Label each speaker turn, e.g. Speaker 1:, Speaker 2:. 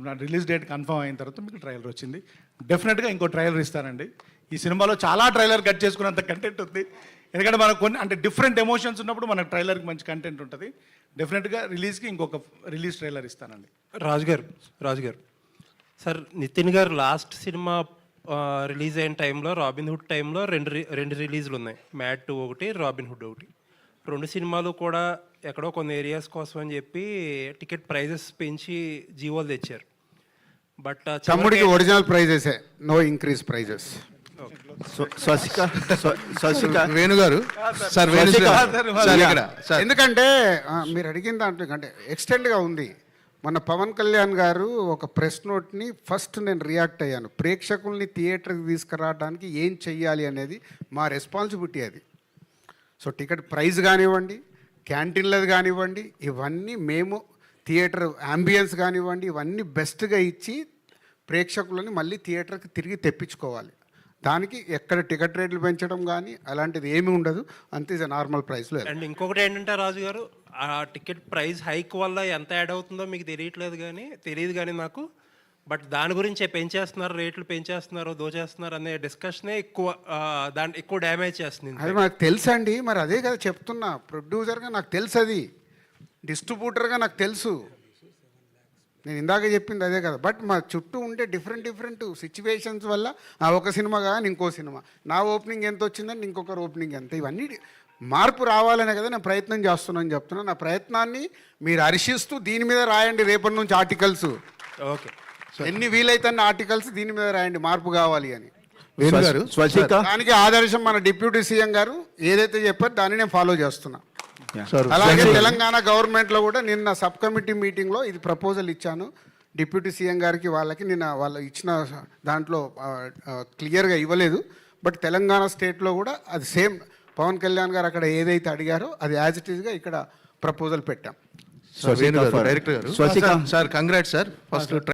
Speaker 1: నా release date confirm అయిన తర్వాత మీకు ట్రైలర్ వచ్చింది. డెఫినెట్గా ఇంకో ట్రైలర్ ఇస్తానండి. ఈ సినిమాలో చాలా ట్రైలర్ కట్ చేసుకున్నంత కంటెంట్ ఉంది. ఎందుకంటే మనకు కొన్ని అంటే డిఫరెంట్ ఎమోషన్స్ ఉన్నప్పుడు మనకు ట్రైలర్కి మంచి కంటెంట్ ఉంటుంది. డెఫినెట్గా రిలీజ్కి ఇంకొక రిలీజ్ ట్రైలర్ ఇస్తానండి.
Speaker 2: రాజు గారు సార్, నితిన్ గారు లాస్ట్ సినిమా రిలీజ్ అయిన టైంలో రాబిన్ హుడ్ టైంలో రెండు రిలీజ్లు ఉన్నాయి. మ్యాడ్ 2 ఒకటి, రాబిన్ హుడ్ ఒకటి. రెండు సినిమాలు కూడా ఎక్కడో కొన్ని ఏరియాస్ కోసం అని చెప్పి టికెట్ ప్రైజెస్ పెంచి జీవోలు తెచ్చారు. బట్
Speaker 3: తమ్ముడికి ఒరిజినల్ ప్రైజెసే, నో ఇంక్రీజ్ ప్రైజెస్. వేణుగారు సార్, ఎందుకంటే మీరు అడిగిన దాంట్లో అంటే ఎక్స్టెండ్గా ఉంది. మన పవన్ కళ్యాణ్ గారు ఒక ప్రెస్ నోట్ని ఫస్ట్ నేను రియాక్ట్ అయ్యాను. ప్రేక్షకుల్ని థియేటర్కి తీసుకురావడానికి ఏం చెయ్యాలి అనేది మా రెస్పాన్సిబిలిటీ అది. సో టికెట్ ప్రైస్ కానివ్వండి, క్యాంటీన్లది కానివ్వండి, ఇవన్నీ మేము థియేటర్ యాంబియన్స్ కానివ్వండి, ఇవన్నీ బెస్ట్గా ఇచ్చి ప్రేక్షకులని మళ్ళీ థియేటర్కి తిరిగి తెప్పించుకోవాలి. దానికి ఎక్కడ టికెట్ రేట్లు పెంచడం కానీ అలాంటిది ఏమీ ఉండదు. అంతే నార్మల్ ప్రైస్లో.
Speaker 2: అండ్ ఇంకొకటి ఏంటంటే రాజు గారు, ఆ టికెట్ ప్రైస్ హైక్ వల్ల ఎంత యాడ్ అవుతుందో మీకు తెలియదు కానీ నాకు. బట్ దాని గురించే పెంచేస్తున్నారు, రేట్లు పెంచేస్తున్నారు, దోచేస్తున్నారు అనే డిస్కషనే ఎక్కువ డ్యామేజ్ చేస్తుంది.
Speaker 3: అది నాకు తెలుసు అండి. మరి అదే కదా చెప్తున్నా, ప్రొడ్యూసర్గా నాకు తెలుసు, అది డిస్ట్రిబ్యూటర్గా నాకు తెలుసు. నేను ఇందాక చెప్పింది అదే కదా. బట్ మా చుట్టూ ఉండే డిఫరెంట్ సిచ్యువేషన్స్ వల్ల ఆ ఒక సినిమా కానీ ఇంకో సినిమా, నా ఓపెనింగ్ ఎంత వచ్చిందని ఇంకొకరు ఓపెనింగ్ ఎంత, ఇవన్నీ మార్పు రావాలనే కదా నేను ప్రయత్నం చేస్తున్నాను చెప్తున్నాను. నా ప్రయత్నాన్ని మీరు హర్షిస్తూ దీని మీద రాయండి రేపటి నుంచి ఆర్టికల్స్.
Speaker 2: ఓకే,
Speaker 3: ఎన్ని వీలైతే ఆర్టికల్స్ దీని మీద రాయండి, మార్పు కావాలి అని. దానికి ఆదర్శం మన డిప్యూటీ సీఎం గారు ఏదైతే చెప్పారో దాన్ని నేను ఫాలో చేస్తున్నా. అలాగే తెలంగాణ గవర్నమెంట్లో కూడా నిన్న సబ్ కమిటీ మీటింగ్లో ఇది ప్రపోజల్ ఇచ్చాను డిప్యూటీ సీఎం గారికి. వాళ్ళకి నిన్న వాళ్ళు ఇచ్చిన దాంట్లో క్లియర్గా ఇవ్వలేదు. బట్ తెలంగాణ స్టేట్లో కూడా అది సేమ్ పవన్ కళ్యాణ్ గారు అక్కడ ఏదైతే అడిగారో అది యాజ్ ఇట్ ఈస్గా ఇక్కడ ప్రపోజల్ పెట్టాం.
Speaker 4: డైరెక్టర్ గారు సార్, కంగ్రాట్స్ సార్. ఫస్ట్